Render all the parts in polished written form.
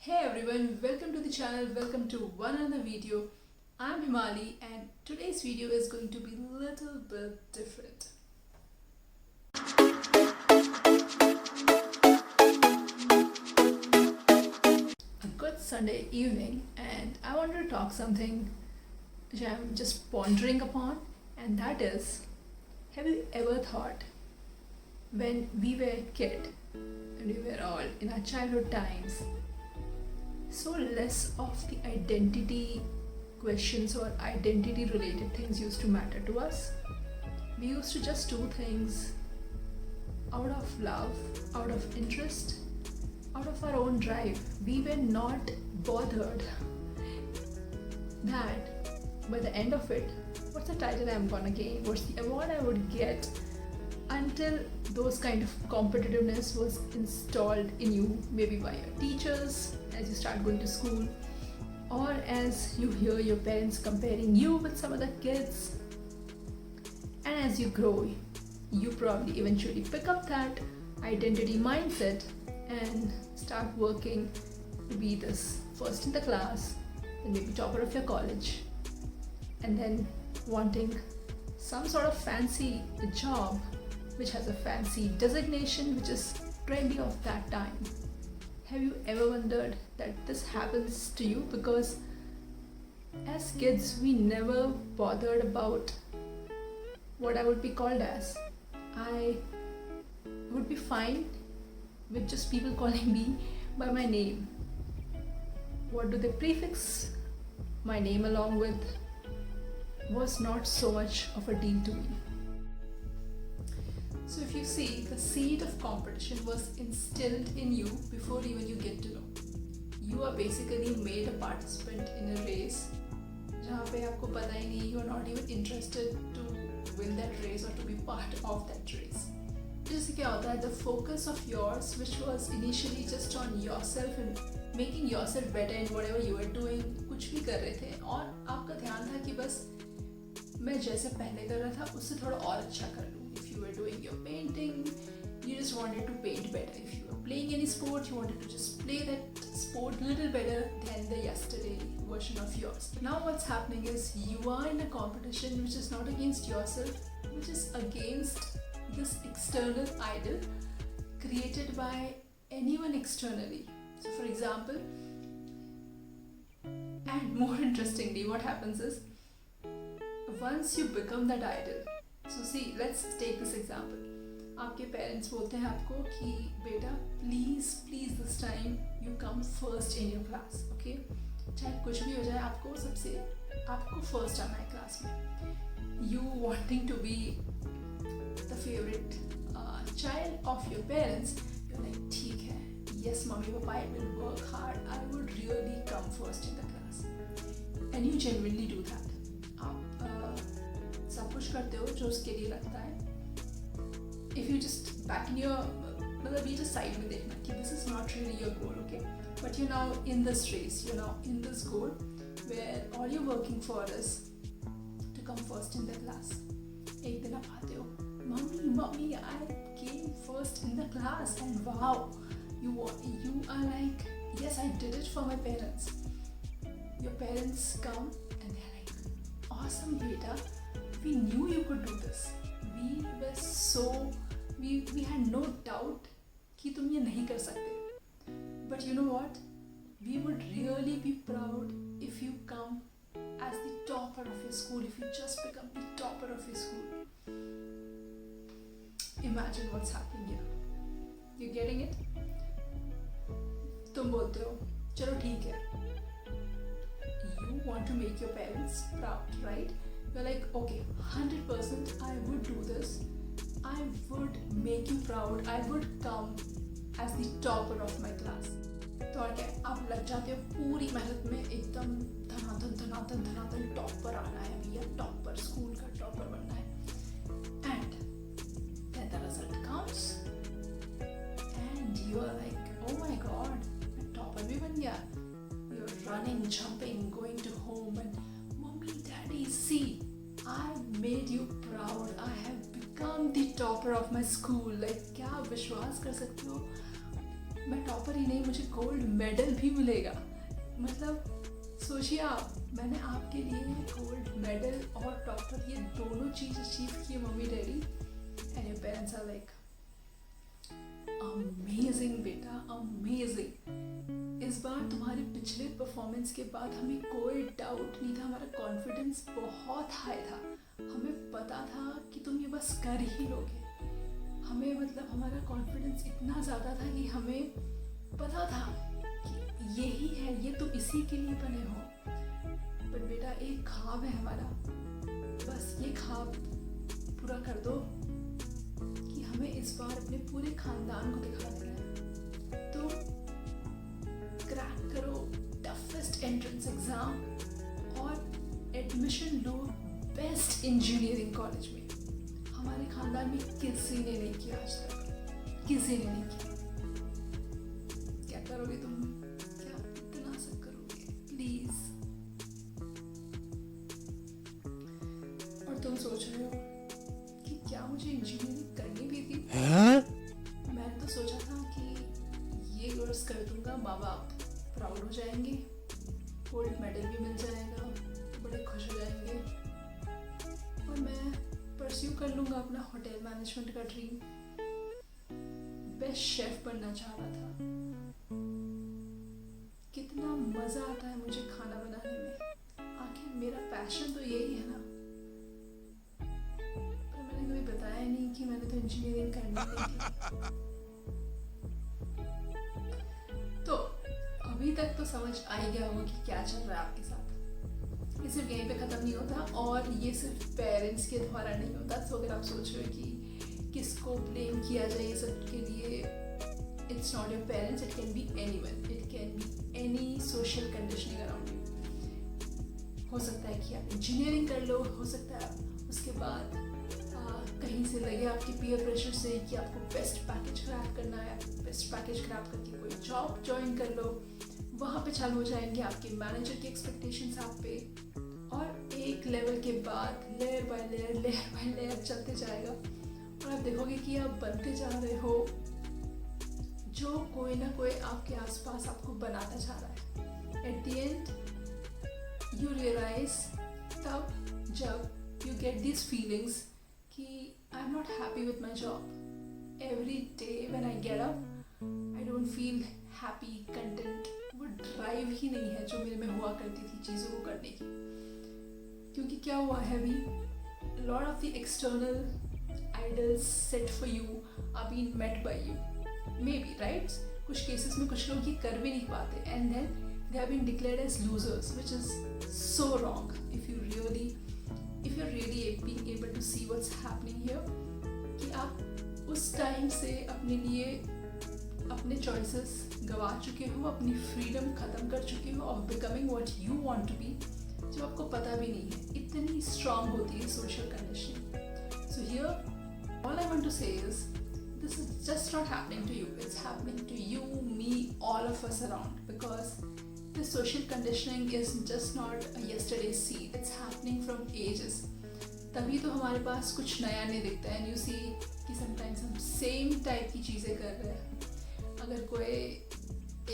Hey everyone, welcome to the channel, welcome to one another video. I'm Himali and today's video is going to be a little bit different. A good Sunday evening and I wanted to talk something which I'm just pondering upon, and that is, have you ever thought when we were a kid and we were all in our childhood times, so less of the identity questions or identity related things used to matter to us. We used to just do things out of love, out of interest, out of our own drive. We were not bothered that by the end of it, what's the title I'm gonna gain, what's the award I would get, until those kind of competitiveness was installed in you, maybe by your teachers as you start going to school, or as you hear your parents comparing you with some other kids. And as you grow, you probably eventually pick up that identity mindset and start working to be this first in the class, and maybe topper of your college, and then wanting some sort of fancy job which has a fancy designation which is trendy of that time. Have you ever wondered that this happens to you? Because as kids, we never bothered about what I would be called as. I would be fine with just people calling me by my name. What do they prefix my name along with was not so much of a deal to me. So if you see, the seed of competition was instilled in you before even you get to know. You are basically made a participant in a race जहाँ पे आपको पता ही नहीं, you are not even interested to win that race or to be part of that race. जैसे क्या होता है, the focus of yours which was initially just on yourself and making yourself better in whatever you were doing, कुछ भी कर रहे थे और आपका ध्यान था कि बस मैं जैसे पहले कर रहा था उससे थोड़ा और अच्छा कर लूँ. If you were doing your painting, you just wanted to paint better. If you were playing any sport, you wanted to just play that sport a little better than the yesterday version of yours. Now what's happening is you are in a competition which is not against yourself, which is against this external idol created by anyone externally. So for example, and more interestingly, what happens is once you become that idol, so see, let's take this example. आपके parents बोलते हैं आपको कि बेटा please this time you come first in your class, okay. चाहे कुछ भी हो जाए, आपको फर्स्ट आना है क्लास में. You wanting to be the favourite child of your parents, you like ठीक है, yes mummy papa, I will work hard, I would really come first in the class, and you genuinely do that. आप सब कुछ करते हो जो उसके लिए लगता है. If you just back in your, मतलब ये just side में देखना कि this is not really your goal, okay, but you're now in this race, you're now in this goal where all you're working for is to come first in the class. एक दिन आप आते हो, mummy I came first in the class, and wow, you are like, yes, I did it for my parents. Your parents come and they're like, awesome beta, we knew you could do this. We had no doubt कि तुम ये नहीं कर सकते. But you know what? We would really be proud if you come as the topper of your school, if you just become the topper of your school. Imagine what's happening here. You getting it? तुम बोलते हो चलो ठीक है. You want to make your parents proud, right? You're like, okay, 100% I would do this. I would make you proud. I would come as the topper of my class. तो और क्या, आप लग जाते हो पूरी मेहनत में, एकदम धनाधन टॉपर आना है भैया, टॉपर, स्कूल का टॉपर बनना है. And then the result comes and you are like, oh my god, मैं टॉपर भी बन गया. You're running, jumping, going to home and mommy, daddy, see, I made you proud. I have become the topper of my school. Like, क्या आप विश्वास कर सकते हो? मैं टॉपर ही नहीं, मुझे गोल्ड मेडल भी मिलेगा। मतलब सोचिए आप, मैंने आपके लिए गोल्ड मेडल और टॉपर ये दोनों चीज़ अचीव की mummy daddy, and your parents are like amazing बेटा, अमेजिंग। इस बार तुम्हारे पिछले परफॉर्मेंस के बाद हमें कोई डाउट नहीं था, हमारा कॉन्फिडेंस बहुत हाई था, हमें पता था कि तुम ये बस कर ही लोगे। हमें मतलब हमारा कॉन्फिडेंस इतना ज़्यादा था कि हमें पता था कि यही है, ये तुम इसी के लिए बने हो। पर बेटा एक ख्वाब है हमारा, बस ये ख्वाब पूरा कर दो कि हमें इस बार अपने पूरे खानदान को दिखा देना है। तो क्रैक करो टफेस्ट एंट्रेंस एग्जाम और एडमिशन लो बेस्ट इंजीनियरिंग कॉलेज में। हमारे खानदान में किसी ने नहीं किया आज तक, किसी ने नहीं किया। क्या करोगे तुम? क्या इतना सब करोगे? प्लीज। और तुम सोच रहे हो कि क्या मुझे इंजीनियरिंग करनी भी थी? मैंने तो सोचा था कि ये कोर्स कर दूंगा, माँ बाप प्राउड हो जाएंगे, गोल्ड मेडल भी मिल जाएगा, बड़े खुश हो जाएंगे, और मैं परस्यू कर लूँगा अपना होटल मैनेजमेंट का ड्रीम। बेस्ट शेफ बनना चाह रहा था। कितना मज़ा आता है मुझे खाना बनाने में, आखिर मेरा पैशन तो यही है ना। पर मैंने कभी बताया नहीं कि मैंने तो इंजीनियरिंग करनी थी। तो अभी तक तो समझ आ ही गया होगा कि क्या चल रहा है आपके साथ। ये सिर्फ यहीं पे ख़त्म नहीं होता, और ये सिर्फ पेरेंट्स के द्वारा नहीं होता। तो अगर आप सोच रहे हो कि किसको ब्लेम किया जाए ये सब के लिए, it's not your parents, it can be anyone, it can be any social conditioning around you. हो सकता है कि आप इंजीनियरिंग कर लो, हो सकता है उसके बाद कहीं से लगे आपके पीयर प्रेशर से कि आपको बेस्ट पैकेज क्रैक करना है, बेस्ट पैकेज क्रैक करके कोई जॉब ज्वाइन कर लो। वहाँ पे चालू हो जाएंगे आपके मैनेजर की एक्सपेक्टेशंस आप पे, और एक लेवल के बाद लेयर बाय लेयर चलते जाएगा, और आप देखोगे कि आप बनते जा रहे हो जो कोई ना कोई आपके आसपास आपको बनाता जा रहा है। At the end you realize तब जब यू गेट दिस फीलिंग्स कि I am not happy with my job. Every day when I get up I don't feel happy, content, वो ड्राइव ही नहीं है जो मेरे में हुआ करती थी चीज़ों को करने की। क्योंकि क्या हुआ है अभी, lot of the external idols set for you are being met by you, may be right. कुछ केसेस में कुछ लोग ये कर भी नहीं पाते, and then they have been declared as losers, which is so wrong if you really being able to see what's happening here, कि आप उस टाइम से अपने लिए अपने चॉइसेस गवा चुके हो, अपनी फ्रीडम ख़त्म कर चुके हो of becoming what you want to be, जो आपको पता भी नहीं है। इतनी स्ट्रांग होती है social conditioning. So here all I want to say is this is just not happening to you, it's happening to you, me, all of us around, because this social conditioning is just not a yesterday's seed, it's happening from ages. तभी तो हमारे पास कुछ नया नहीं दिखता है, and you see कि sometimes हम सेम टाइप की चीज़ें कर रहे हैं। अगर कोई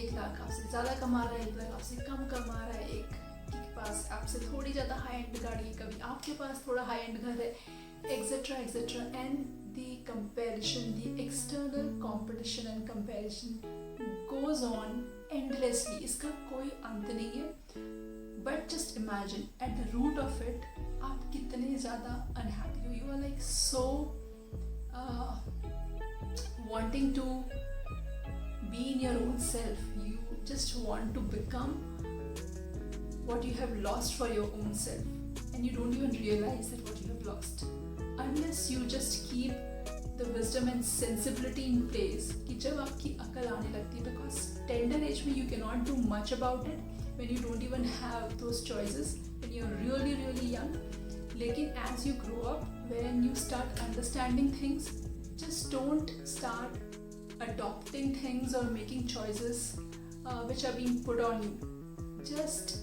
1 लाख आपसे ज़्यादा कमा रहा है, 1 लाख आपसे कम कमा रहा है, एक के पास आपसे थोड़ी ज़्यादा हाई एंड गाड़ी है, कभी आपके पास थोड़ा हाई एंड घर है, etcetera etcetera, and the comparison, the external competition and comparison goes on endlessly. इसका कोई अंत नहीं है। But just imagine at the root of it, आप कितने ज़्यादा unhappy हो। You are like so wanting to be in your own self. You just want to become what you have lost for your own self, and you don't even realize that what you have lost. Unless you just keep the wisdom and sensibility in place, कि जब आपकी अकल आने लगती है, because tender age में you cannot do much about it when you don't even have those choices, when you're really really young. लेकिन as you grow up, when you start understanding things, just don't start adopting things or making choices which are being put on you. Just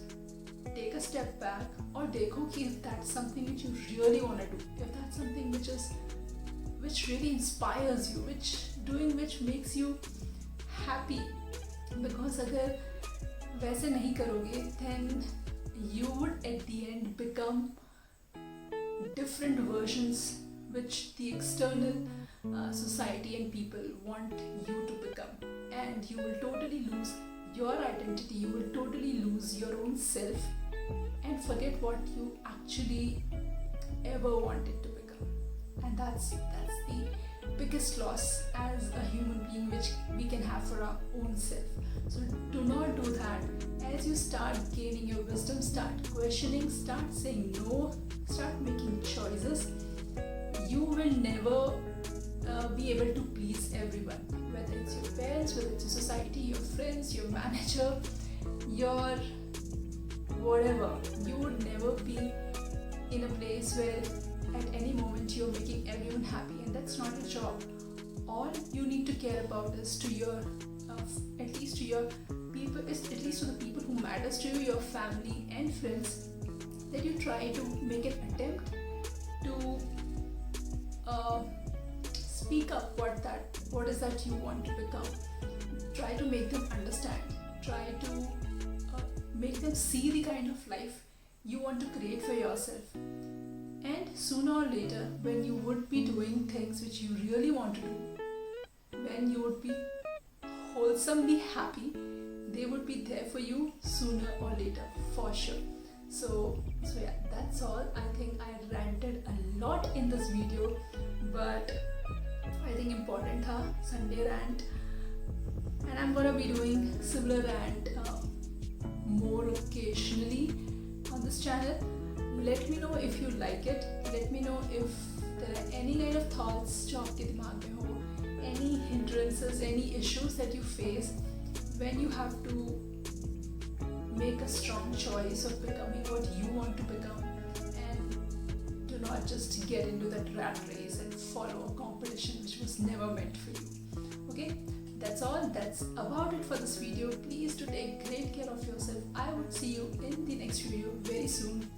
take a step back और देखो कि if that's something which you really want to do, if that's something which really inspires you, which makes you happy, because अगर वैसे नहीं करोगे then you would at the end become different versions which the external society and people want you to become, and you will totally lose your identity, you will totally lose your own self and forget what you actually ever wanted to become. And that's the biggest loss as a human being which we can have for our own self. So do not do that. As you start gaining your wisdom, start questioning, start saying no, start making choices, you will never be able to please everyone, whether it's your parents, whether it's your society, your friends, your manager, your whatever. You would never be in a place where at any moment you're making everyone happy, and that's not your job. All you need to care about is to your at least to your people, at least to the people who matters to you, your family and friends, that you try to make an attempt to speak up what is that you want to become. Try to make them understand, try to make them see the kind of life you want to create for yourself. And sooner or later, when you would be doing things which you really want to do, when you would be wholesomely happy, they would be there for you sooner or later, for sure. So yeah, that's all. I think I ranted a lot in this video, but I think important tha Sunday rant, and I'm gonna be doing similar rant more occasionally on this channel. Let me know if you like it. Let me know if there are any kind of thoughts जो आपके दिमाग में हो, any hindrances, any issues that you face when you have to make a strong choice of becoming what you want to become, and do not just get into that rat race and follow a competition which was never meant for you. Okay, that's all. That's about it for this video. Please do take great care of yourself. I would see you in the next video very soon.